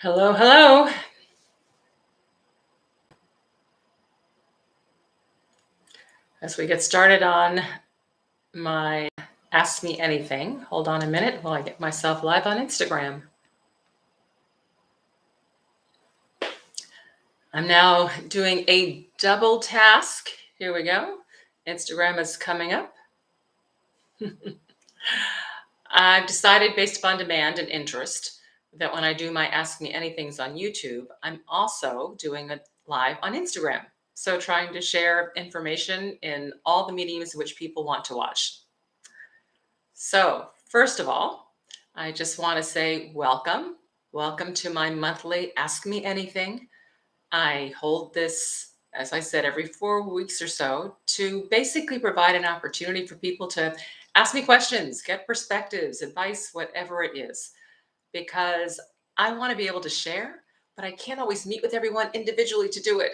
Hello, hello. As we get started on my Ask Me Anything, hold on a minute while I get myself live on Instagram. I'm now doing a double task. Here we go. Instagram is coming up. I've decided, based upon demand and interest, that when I do my Ask Me Anythings on YouTube, I'm also doing a live on Instagram. So trying to share information in all the mediums which people want to watch. So, first of all, I just want to say welcome. Welcome to my monthly Ask Me Anything. I hold this, as I said, every 4 weeks or so to basically provide an opportunity for people to ask me questions, get perspectives, advice, whatever it is, because I want to be able to share, but I can't always meet with everyone individually to do it.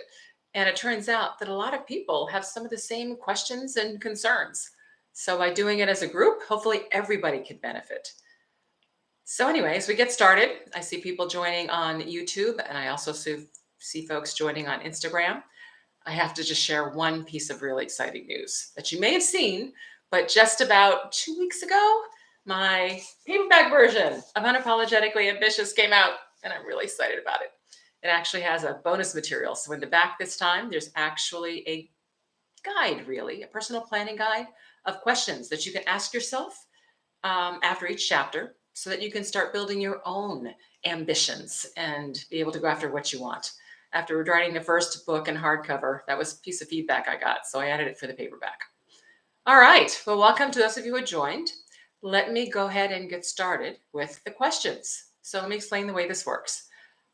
And it turns out that a lot of people have some of the same questions and concerns. So by doing it as a group, hopefully everybody can benefit. So anyways, we get started. I see people joining on YouTube, and I also see folks joining on Instagram. I have to just share one piece of really exciting news that you may have seen, but just about 2 weeks ago, my paperback version of Unapologetically Ambitious came out, and I'm really excited about it. It actually has a bonus material. So in the back this time, there's actually a guide, really, a personal planning guide of questions that you can ask yourself after each chapter so that you can start building your own ambitions and be able to go after what you want. After writing the first book in hardcover, that was a piece of feedback I got, so I added it for the paperback. All right, well, welcome to those of you who joined. Let me go ahead and get started with the questions. So let me explain the way this works.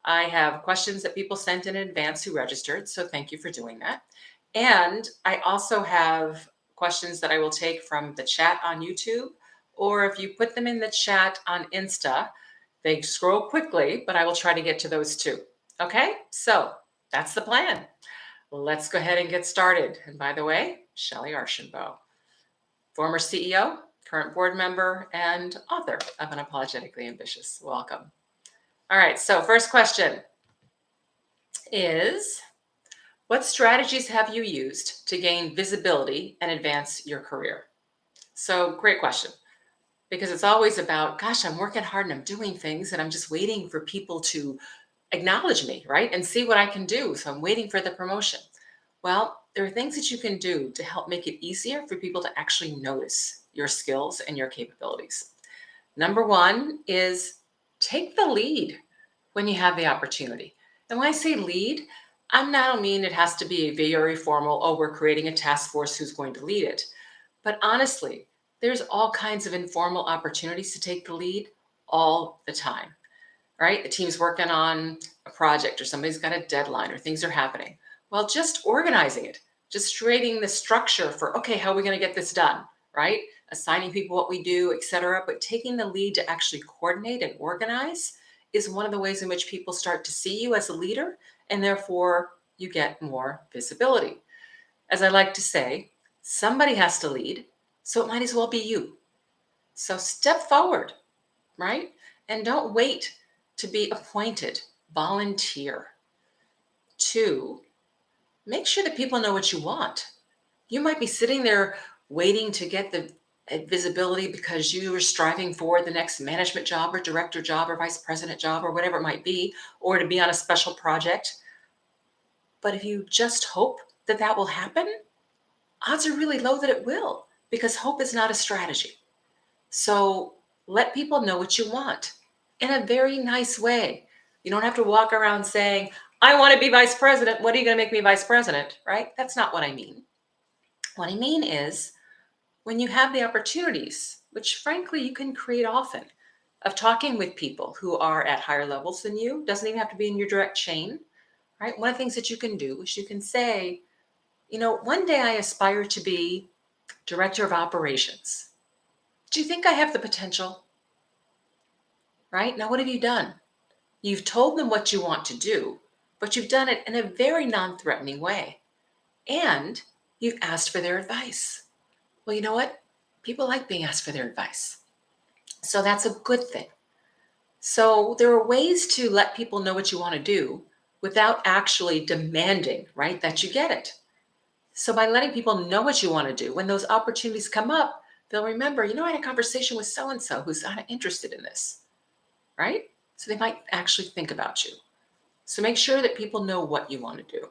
I have questions that people sent in advance who registered, so thank you for doing that. And I also have questions that I will take from the chat on YouTube, or if you put them in the chat on Insta, they scroll quickly, but I will try to get to those too. Okay, so that's the plan. Let's go ahead and get started. And by the way, Shellye Archambeau, former CEO, current board member, and author of Unapologetically Ambitious. Welcome. All right, so first question is, what strategies have you used to gain visibility and advance your career? So great question, because it's always about, gosh, I'm working hard and I'm doing things and I'm just waiting for people to acknowledge me, right? And see what I can do. So I'm waiting for the promotion. Well, there are things that you can do to help make it easier for people to actually notice your skills and your capabilities. Number one is take the lead when you have the opportunity. And when I say lead, I don't mean it has to be a very formal, oh, we're creating a task force who's going to lead it. But honestly, there's all kinds of informal opportunities to take the lead all the time, right? The team's working on a project or somebody's got a deadline or things are happening. Well, just organizing it, just creating the structure for, okay, how are we going to get this done, right? Assigning people what we do, et cetera. But taking the lead to actually coordinate and organize is one of the ways in which people start to see you as a leader, and therefore you get more visibility. As I like to say, somebody has to lead, so it might as well be you. So step forward, right? And don't wait to be appointed. Volunteer. 2, make sure that people know what you want. You might be sitting there waiting to get the visibility because you are striving for the next management job or director job or vice president job or whatever it might be, or to be on a special project. But if you just hope that that will happen, odds are really low that it will, because hope is not a strategy. So let people know what you want in a very nice way. You don't have to walk around saying, I want to be vice president. What are you going to make me vice president? Right? That's not what I mean. What I mean is, when you have the opportunities, which frankly you can create often, of talking with people who are at higher levels than you, doesn't even have to be in your direct chain, right? One of the things that you can do is you can say, one day I aspire to be director of operations. Do you think I have the potential? Right? Now, what have you done? You've told them what you want to do, but you've done it in a very non-threatening way. And you've asked for their advice. Well, you know what? People like being asked for their advice. So that's a good thing. So there are ways to let people know what you want to do without actually demanding, right, that you get it. So by letting people know what you want to do, when those opportunities come up, they'll remember, I had a conversation with so and so who's kind of interested in this, right? So they might actually think about you. So make sure that people know what you want to do.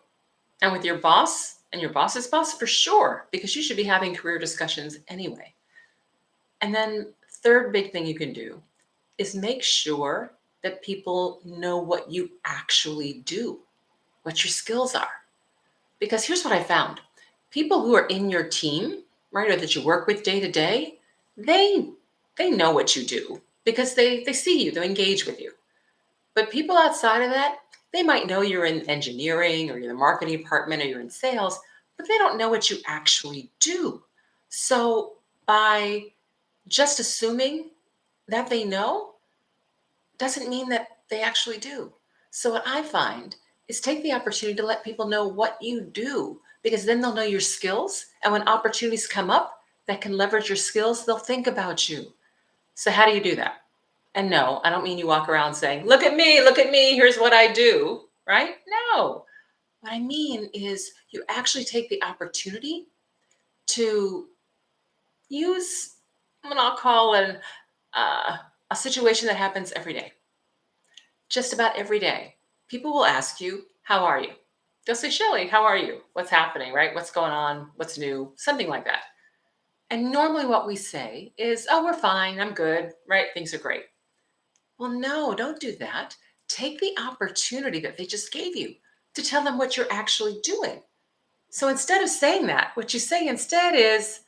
And with your boss and your boss's boss, for sure, because you should be having career discussions anyway. And then, third big thing you can do is make sure that people know what you actually do, what your skills are. Because here's what I found: people who are in your team, right, or that you work with day to day, they they know what you do because they see you, they engage with you. But people outside of that, they might know you're in engineering or you're in the marketing department or you're in sales, but they don't know what you actually do. So by just assuming that they know doesn't mean that they actually do. So what I find is take the opportunity to let people know what you do, because then they'll know your skills. And when opportunities come up that can leverage your skills, they'll think about you. So how do you do that? And no, I don't mean you walk around saying, look at me, here's what I do, right? No. What I mean is you actually take the opportunity to use what I'll call uh, a situation that happens every day, just about every day. People will ask you, how are you? They'll say, Shellye, how are you? What's happening, right? What's going on? What's new? Something like that. And normally what we say is, oh, we're fine. I'm good, right? Things are great. Well, no, don't do that. Take the opportunity that they just gave you to tell them what you're actually doing. So instead of saying that, what you say instead is,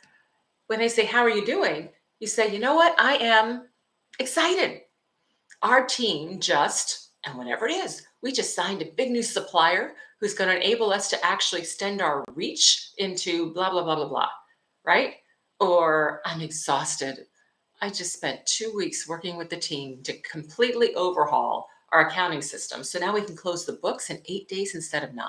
when they say, how are you doing? You say, you know what? I am excited. Our team just, and whatever it is, we just signed a big new supplier who's going to enable us to actually extend our reach into blah, blah, blah, blah, blah, right? Or I'm exhausted. I just spent 2 weeks working with the team to completely overhaul our accounting system. So now we can close the books in 8 days instead of 9,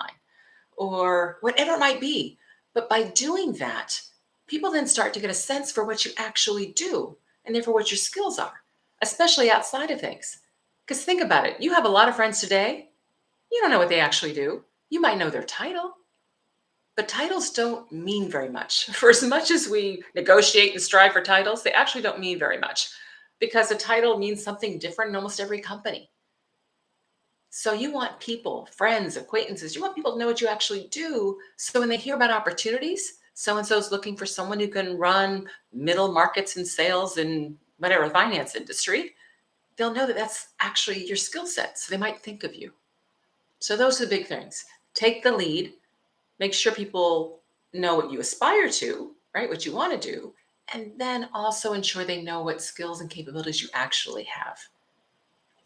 or whatever it might be. But by doing that, people then start to get a sense for what you actually do and therefore what your skills are, especially outside of things. Because think about it, you have a lot of friends today, you don't know what they actually do. You might know their title, but titles don't mean very much. For as much as we negotiate and strive for titles, they actually don't mean very much, because a title means something different in almost every company. So you want people, friends, acquaintances, you want people to know what you actually do. So when they hear about opportunities, so and so is looking for someone who can run middle markets and sales in whatever finance industry, they'll know that that's actually your skill set. So they might think of you. So those are the big things. Take the lead, make sure people know what you aspire to, right? What you want to do. And then also ensure they know what skills and capabilities you actually have.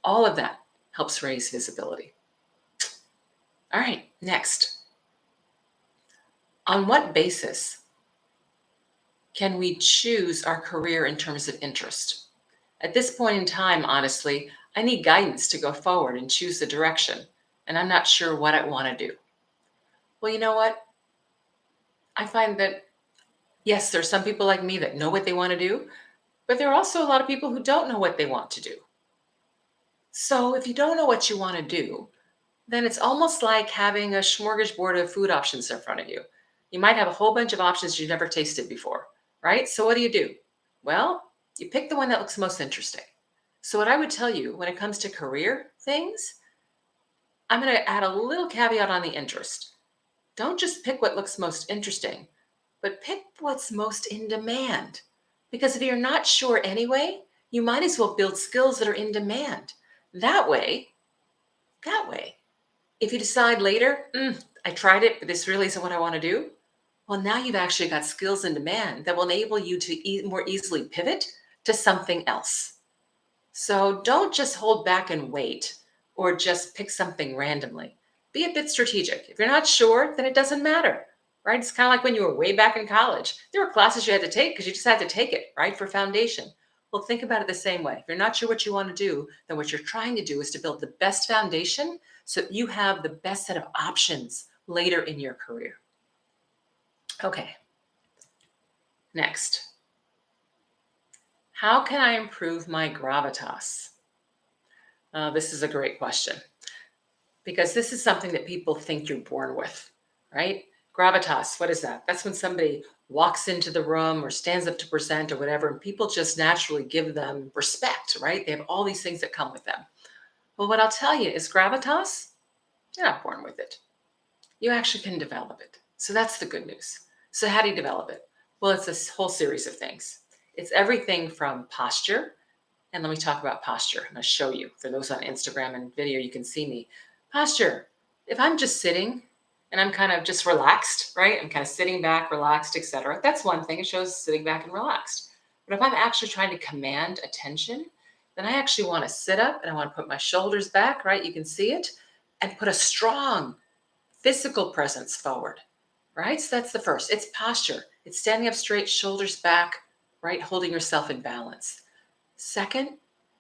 All of that helps raise visibility. All right, next. On what basis can we choose our career in terms of interest? At this point in time, honestly, I need guidance to go forward and choose the direction, and I'm not sure what I want to do. Well, you know what? I find that, yes, there's some people like me that know what they want to do, but there are also a lot of people who don't know what they want to do. So if you don't know what you want to do, then it's almost like having a smorgasbord of food options in front of you. You might have a whole bunch of options you've never tasted before, right? So what do? Well, you pick the one that looks most interesting. So what I would tell you when it comes to career things, I'm going to add a little caveat on the interest. Don't just pick what looks most interesting, but pick what's most in demand. Because if you're not sure anyway, you might as well build skills that are in demand. That way, that way, if you decide later, I tried it, but this really isn't what I want to do, well, now you've actually got skills in demand that will enable you to more easily pivot to something else. So don't just hold back and wait or just pick something randomly. Be a bit strategic. If you're not sure, then it doesn't matter, right? It's kind of like when you were way back in college. There were classes you had to take because you just had to take it, right, for foundation. Well, think about it the same way. If you're not sure what you want to do, then what you're trying to do is to build the best foundation so that you have the best set of options later in your career. Okay, next. How can I improve my gravitas? This is a great question because this is something that people think you're born with, right? Gravitas, what is that? That's when somebody walks into the room or stands up to present or whatever, and people just naturally give them respect, right? They have all these things that come with them. Well, what I'll tell you is gravitas, you're not born with it. You actually can develop it. So that's the good news. So how do you develop it? Well, it's this whole series of things. It's everything from posture. And let me talk about posture. I'm going to show you. For those on Instagram and video, you can see me. Posture. If I'm just sitting and I'm kind of just relaxed, right? I'm kind of sitting back, relaxed, etc. That's one thing. It shows sitting back and relaxed. But if I'm actually trying to command attention, then I actually want to sit up and I want to put my shoulders back, right? You can see it, and put a strong physical presence forward, right? So that's the first. It's posture. It's standing up straight, shoulders back, right? Holding yourself in balance. Second,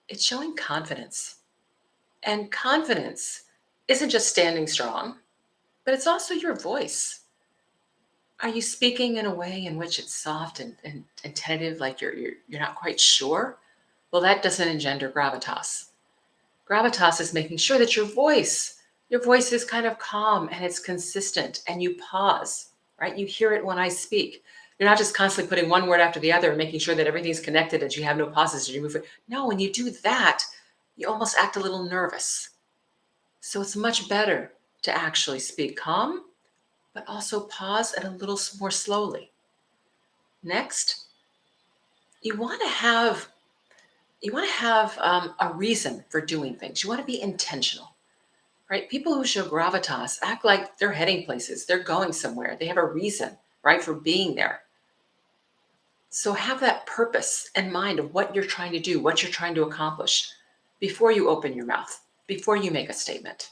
it's showing confidence. And confidence isn't just standing strong, but it's also your voice. Are you speaking in a way in which it's soft and tentative, like you're not quite sure? Well, that doesn't engender gravitas. Gravitas is making sure that your voice is kind of calm and it's consistent and you pause, right? You hear it when I speak. You're not just constantly putting one word after the other and making sure that everything's connected and you have no pauses as you move. No, when you do that, you almost act a little nervous. So it's much better to actually speak calm, but also pause and a little more slowly. Next, you want to have a reason for doing things. You want to be intentional. Right? People who show gravitas act like they're heading places, they're going somewhere, they have a reason, right, for being there. So have that purpose in mind of what you're trying to do, what you're trying to accomplish before you open your mouth, before you make a statement.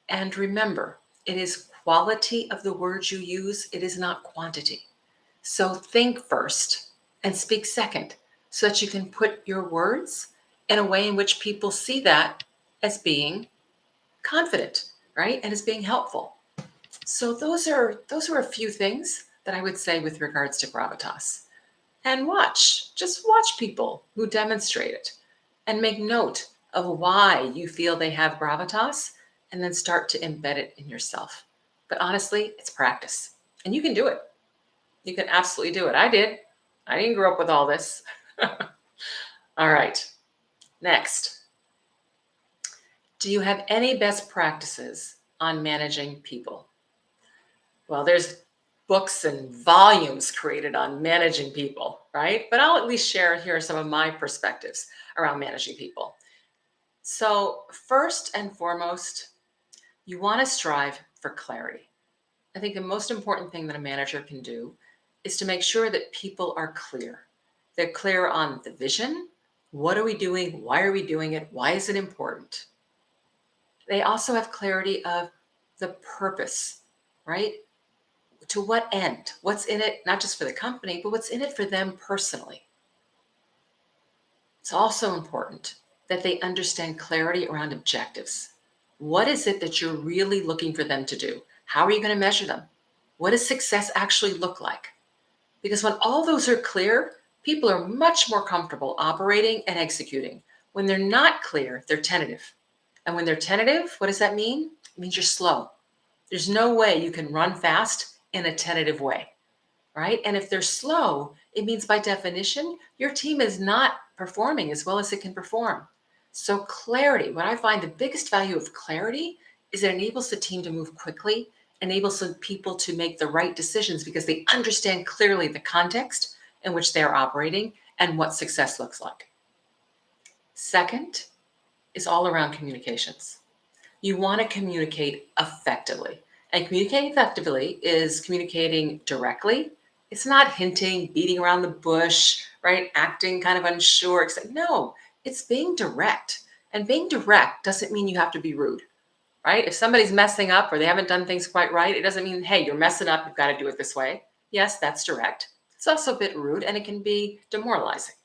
And remember, it is quality of the words you use, it is not quantity. So think first and speak second so that you can put your words in a way in which people see that as being confident, right? And as being helpful. So those are a few things that I would say with regards to gravitas. And just watch people who demonstrate it and make note of why you feel they have gravitas and then start to embed it in yourself. But honestly, it's practice. And you can do it. You can absolutely do it. I did. I didn't grow up with all this. All right. Next. Do you have any best practices on managing people? Well, there's books and volumes created on managing people, right? But I'll at least share here some of my perspectives around managing people. So first and foremost, you want to strive for clarity. I think the most important thing that a manager can do is to make sure that people are clear. They're clear on the vision. What are we doing? Why are we doing it? Why is it important? They also have clarity of the purpose, right? To what end? What's in it, not just for the company, but what's in it for them personally? It's also important that they understand clarity around objectives. What is it that you're really looking for them to do? How are you going to measure them? What does success actually look like? Because when all those are clear, people are much more comfortable operating and executing. When they're not clear, they're tentative. And when they're tentative, what does that mean? It means you're slow. There's no way you can run fast in a tentative way, right? And if they're slow, it means by definition, your team is not performing as well as it can perform. So clarity, what I find the biggest value of clarity is it enables the team to move quickly, enables the people to make the right decisions because they understand clearly the context in which they're operating and what success looks like. Second is all around communications. You want to communicate effectively. And communicating effectively is communicating directly. It's not hinting, beating around the bush, right? Acting kind of unsure. No, it's being direct. And being direct doesn't mean you have to be rude, right? If somebody's messing up or they haven't done things quite right, it doesn't mean, hey, you're messing up, you've got to do it this way. Yes, that's direct. It's also a bit rude and it can be demoralizing.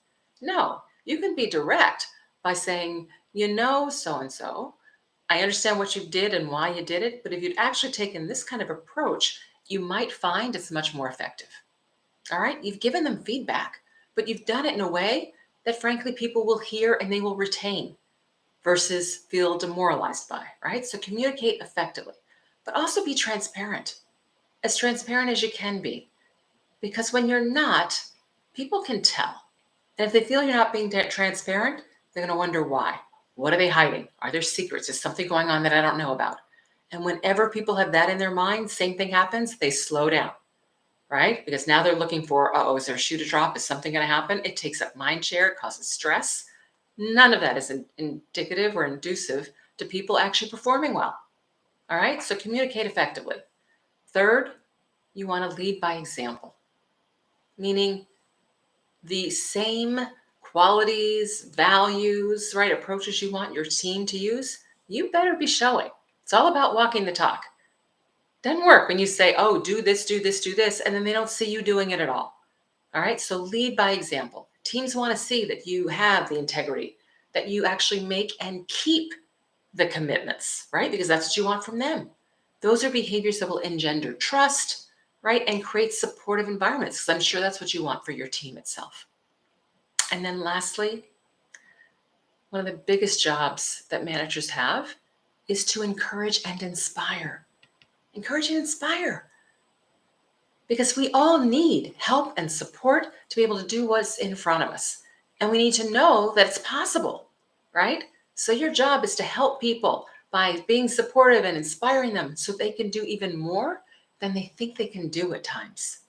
No, you can be direct by saying, so-and-so, I understand what you did and why you did it, but if you'd actually taken this kind of approach, you might find it's much more effective. All right? You've given them feedback, but you've done it in a way that frankly people will hear and they will retain. versus feel demoralized by, right? So communicate effectively, but also be transparent as you can be. Because when you're not, people can tell. And if they feel you're not being transparent, they're going to wonder why. What are they hiding? Are there secrets? Is something going on that I don't know about? And whenever people have that in their mind, same thing happens, they slow down, right? Because now they're looking for, oh, is there a shoe to drop? Is something going to happen? It takes up mind share, it causes stress. None of that is indicative or inducive to people actually performing well. All right, so communicate effectively. Third, you want to lead by example, meaning the same qualities, values, right, approaches you want your team to use, you better be showing. It's all about walking the talk. Doesn't work when you say, oh, do this, do this, do this, and then they don't see you doing it at all. All right, so lead by example. Teams want to see that you have the integrity, that you actually make and keep the commitments, right? Because that's what you want from them. Those are behaviors that will engender trust, right? And create supportive environments, because I'm sure that's what you want for your team itself. And then lastly, one of the biggest jobs that managers have is to encourage and inspire. Encourage and inspire. Because we all need help and support to be able to do what's in front of us. And we need to know that it's possible, right? So your job is to help people by being supportive and inspiring them so they can do even more than they think they can do at times.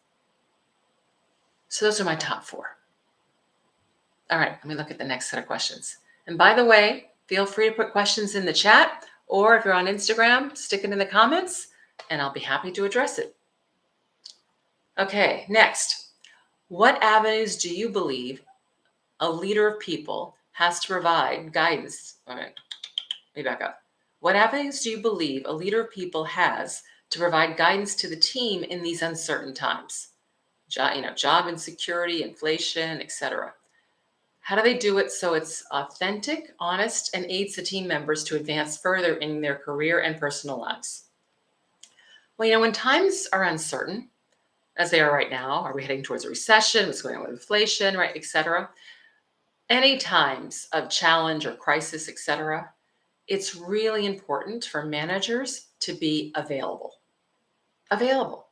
So those are my top 4. All right, let me look at the next set of questions. And by the way, feel free to put questions in the chat, or if you're on Instagram, stick it in the comments, and I'll be happy to address it. Okay, next. What avenues do you believe a leader of people has to provide guidance? All right, let me back up. What avenues do you believe a leader of people has to provide guidance to the team in these uncertain times? Job insecurity, inflation, etc. How do they do it so it's authentic, honest, and aids the team members to advance further in their career and personal lives? Well, when times are uncertain, as they are right now, are we heading towards a recession? What's going on with inflation, right, etc. Any times of challenge or crisis, etc., it's really important for managers to be available. Available,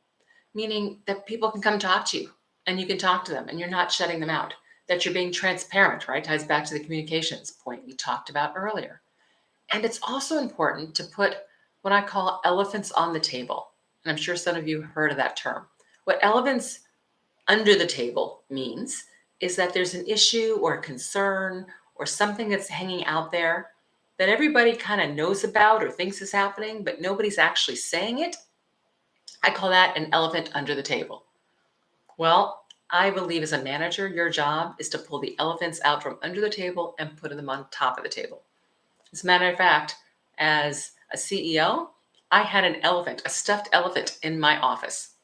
meaning that people can come talk to you and you can talk to them and you're not shutting them out, that you're being transparent, right? Ties back to the communications point we talked about earlier. And it's also important to put what I call elephants on the table. And I'm sure some of you have heard of that term. What elephants under the table means is that there's an issue or a concern or something that's hanging out there that everybody kind of knows about or thinks is happening, but nobody's actually saying it. I call that an elephant under the table. Well, I believe as a manager, your job is to pull the elephants out from under the table and put them on top of the table. As a matter of fact, as a CEO, I had an elephant, a stuffed elephant in my office.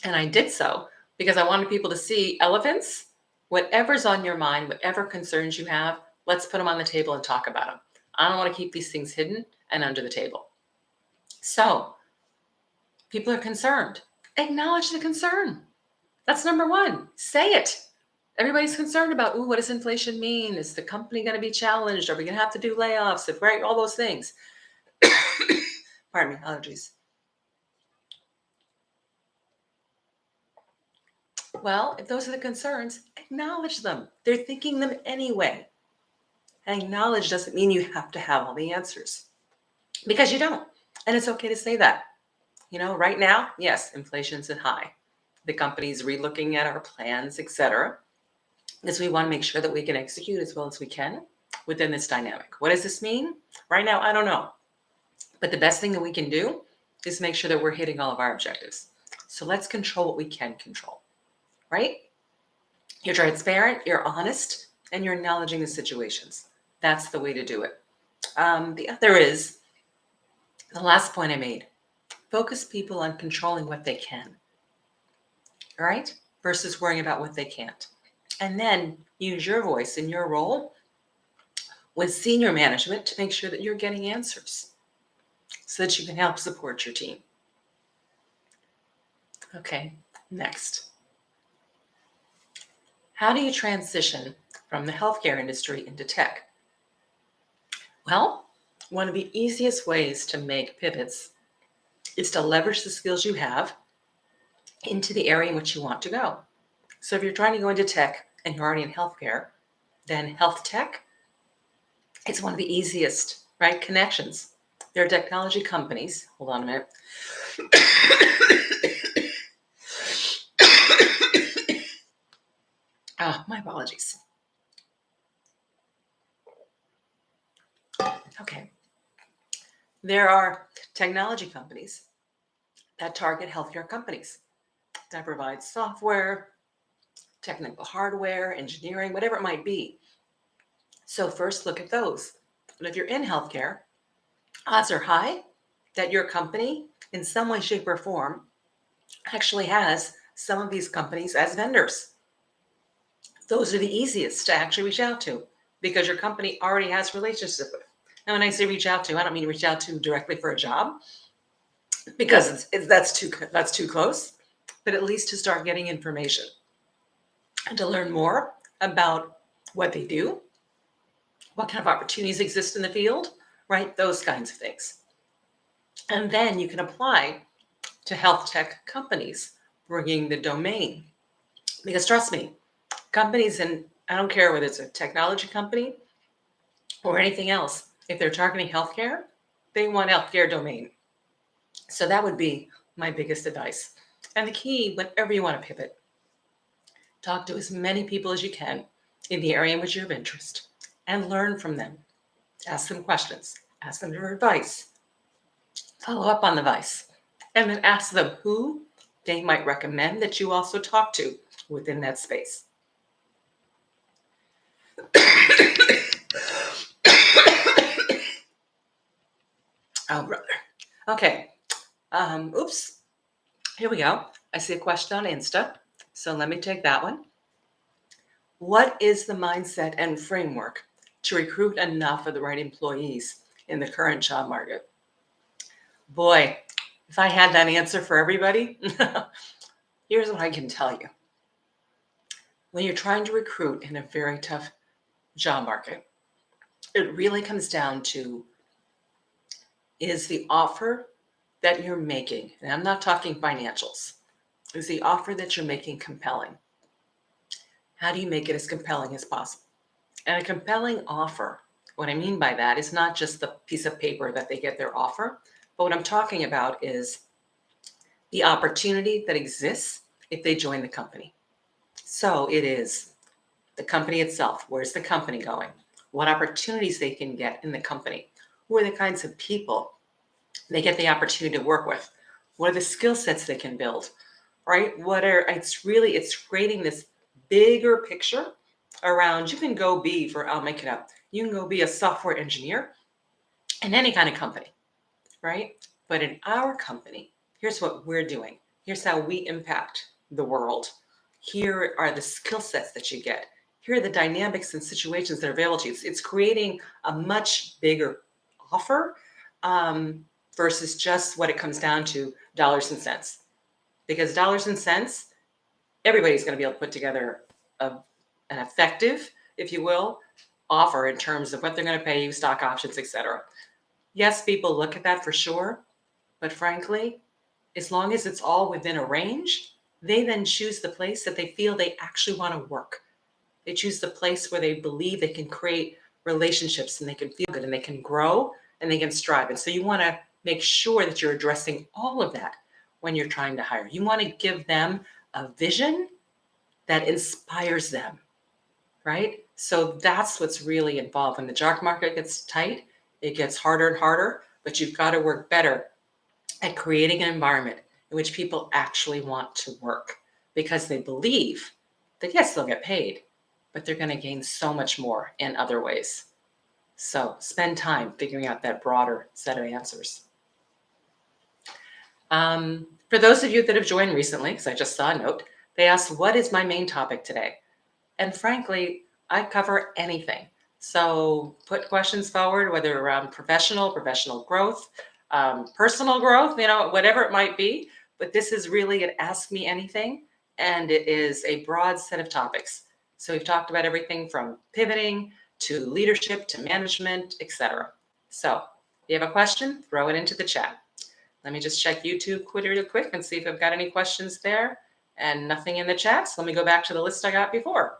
And I did so because I wanted people to see elephants, whatever's on your mind, whatever concerns you have, let's put them on the table and talk about them. I don't want to keep these things hidden and under the table. So people are concerned. Acknowledge the concern. That's number 1. Say it. Everybody's concerned about, what does inflation mean? Is the company going to be challenged? Are we going to have to do layoffs? Right, all those things. Pardon me, allergies. Well, if those are the concerns, acknowledge them. They're thinking them anyway. And acknowledge doesn't mean you have to have all the answers, because you don't. And it's okay to say that. Right now, yes, inflation's high. The company's relooking at our plans, etc., because we want to make sure that we can execute as well as we can within this dynamic. What does this mean? Right now, I don't know. But the best thing that we can do is make sure that we're hitting all of our objectives. So let's control what we can control, right? You're transparent, you're honest, and you're acknowledging the situations. That's the way to do it. The other is the last point I made. Focus people on controlling what they can, all right? Versus worrying about what they can't. And then use your voice in your role with senior management to make sure that you're getting answers so that you can help support your team. Okay, next. How do you transition from the healthcare industry into tech? Well, one of the easiest ways to make pivots is to leverage the skills you have into the area in which you want to go. So if you're trying to go into tech and you're already in healthcare, then health tech, it's one of the easiest, right, connections. There are technology companies. Hold on a minute. My apologies. Okay. There are technology companies that target healthcare companies that provide software, technical hardware, engineering, whatever it might be. So first look at those. And if you're in healthcare, odds are high that your company, in some way, shape, or form, actually has some of these companies as vendors. Those are the easiest to actually reach out to because your company already has relationships with. Now, when I say reach out to, I don't mean reach out to directly for a job because that's too close, but at least to start getting information and to learn more about what they do, what kind of opportunities exist in the field, right? Those kinds of things. And then you can apply to health tech companies, bringing the domain. Because trust me, companies, and I don't care whether it's a technology company or anything else, if they're targeting healthcare, they want healthcare domain. So that would be my biggest advice. And the key, whenever you want to pivot, talk to as many people as you can in the area in which you have interest and learn from them. Ask them questions, ask them for advice, follow up on the advice, and then ask them who they might recommend that you also talk to within that space. Oh, brother. Okay. Oops. Here we go. I see a question on Insta. So let me take that one. What is the mindset and framework to recruit enough of the right employees in the current job market? Boy, if I had that answer for everybody, here's what I can tell you. When you're trying to recruit in a very tough job market, it really comes down to, is the offer that you're making, and I'm not talking financials, is the offer that you're making compelling? How do you make it as compelling as possible? And a compelling offer, what I mean by that is not just the piece of paper that they get their offer, but what I'm talking about is the opportunity that exists if they join the company. So it is the company itself. Where's the company going? What opportunities they can get in the company? Who are the kinds of people they get the opportunity to work with? What are the skill sets they can build? Right? It's creating this bigger picture around, you can go be, I'll make it up, you can go be a software engineer in any kind of company, right? But in our company, here's what we're doing. Here's how we impact the world. Here are the skill sets that you get. Here are the dynamics and situations that are available to you. It's creating a much bigger offer versus just what it comes down to, dollars and cents. Because dollars and cents, everybody's going to be able to put together an effective, if you will, offer in terms of what they're going to pay you, stock options, etc. Yes, people look at that for sure, but frankly, as long as it's all within a range, they then choose the place that they feel they actually want to work. They choose the place where they believe they can create relationships and they can feel good and they can grow and they can strive. And so you want to make sure that you're addressing all of that when you're trying to hire. You want to give them a vision that inspires them, right? So that's what's really involved. When the job market gets tight, it gets harder and harder, but you've got to work better at creating an environment in which people actually want to work because they believe that, yes, they'll get paid, but they're going to gain so much more in other ways. So spend time figuring out that broader set of answers. For those of you that have joined recently, because I just saw a note, they asked, what is my main topic today? And frankly, I cover anything. So put questions forward, whether around professional growth, personal growth, whatever it might be. But this is really an Ask Me Anything, and it is a broad set of topics. So we've talked about everything from pivoting to leadership to management, etc. So if you have a question, throw it into the chat. Let me just check YouTube real quick and see if I've got any questions there, and nothing in the chat. So let me go back to the list I got before.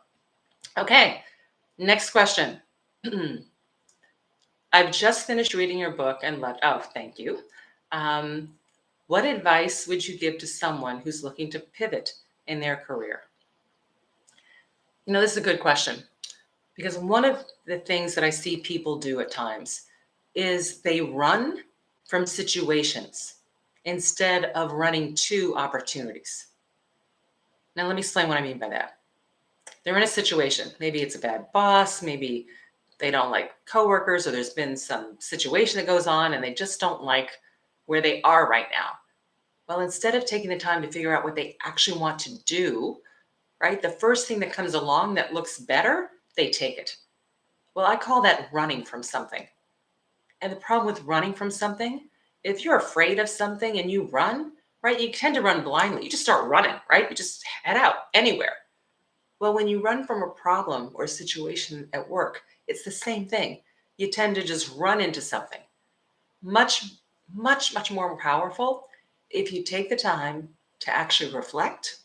Okay, next question. I've just finished reading your book and loved, oh, thank you. What advice would you give to someone who's looking to pivot in their career? This is a good question, because one of the things that I see people do at times is they run from situations instead of running to opportunities. Now, let me explain what I mean by that. They're in a situation. Maybe it's a bad boss. Maybe they don't like coworkers, or there's been some situation that goes on and they just don't like where they are right now. Well, instead of taking the time to figure out what they actually want to do, right, the first thing that comes along that looks better, they take it. Well, I call that running from something. And the problem with running from something, if you're afraid of something and you run, right, you tend to run blindly. You just start running, right? You just head out anywhere. Well, when you run from a problem or a situation at work, it's the same thing. You tend to just run into something. Much, much, much more powerful if you take the time to actually reflect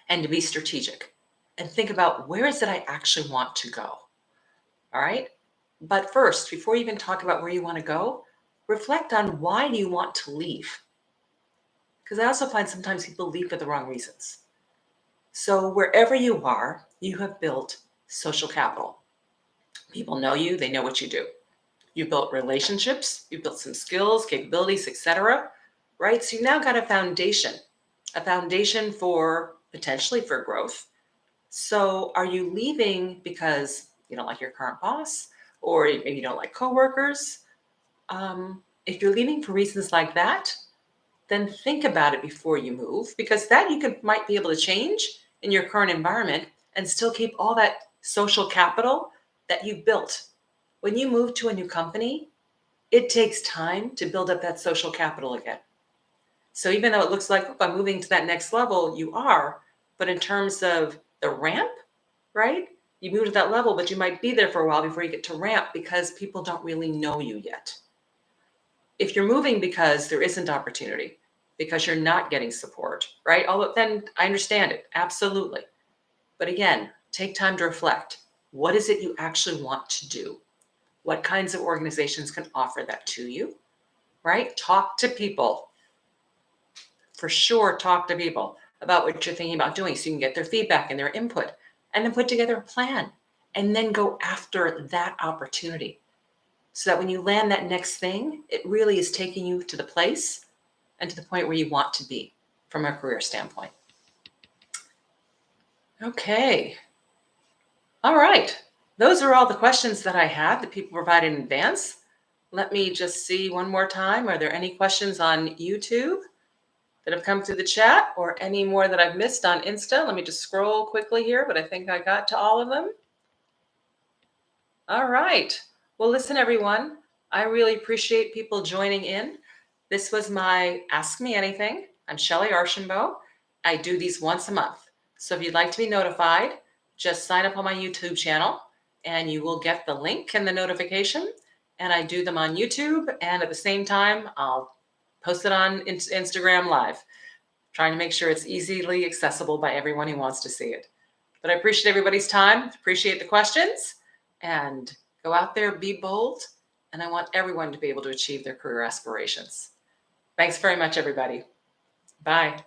and to be strategic and think about, where is it I actually want to go? All right. But first, before you even talk about where you want to go, reflect on, why do you want to leave? Because I also find sometimes people leave for the wrong reasons. So wherever you are, you have built social capital. People know you, they know what you do. You've built relationships, you've built some skills, capabilities, etc. Right? So you've now got a foundation for potentially for growth. So are you leaving because you don't like your current boss, or maybe you don't like coworkers? If you're leaving for reasons like that, then think about it before you move, because that might be able to change in your current environment and still keep all that social capital that you've built. When you move to a new company, it takes time to build up that social capital again. So even though it looks like, oh, I'm moving to that next level, you are, but in terms of the ramp, right? You move to that level, but you might be there for a while before you get to ramp, because people don't really know you yet. If you're moving because there isn't opportunity, because you're not getting support, right? Although then I understand it, absolutely. But again, take time to reflect. What is it you actually want to do? What kinds of organizations can offer that to you, right? Talk to people. For sure, talk to people about what you're thinking about doing so you can get their feedback and their input, and then put together a plan, and then go after that opportunity, so that when you land that next thing, it really is taking you to the place and to the point where you want to be from a career standpoint. Okay. All right. Those are all the questions that I had that people provided in advance. Let me just see one more time. Are there any questions on YouTube that have come through the chat, or any more that I've missed on Insta? Let me just scroll quickly here, but I think I got to all of them. All right. Well, listen, everyone, I really appreciate people joining in. This was my Ask Me Anything. I'm Shellye Archambeau. I do these once a month. So if you'd like to be notified, just sign up on my YouTube channel and you will get the link and the notification. And I do them on YouTube, and at the same time, I'll post it on Instagram Live, trying to make sure it's easily accessible by everyone who wants to see it. But I appreciate everybody's time, appreciate the questions, and go out there, be bold. And I want everyone to be able to achieve their career aspirations. Thanks very much, everybody. Bye.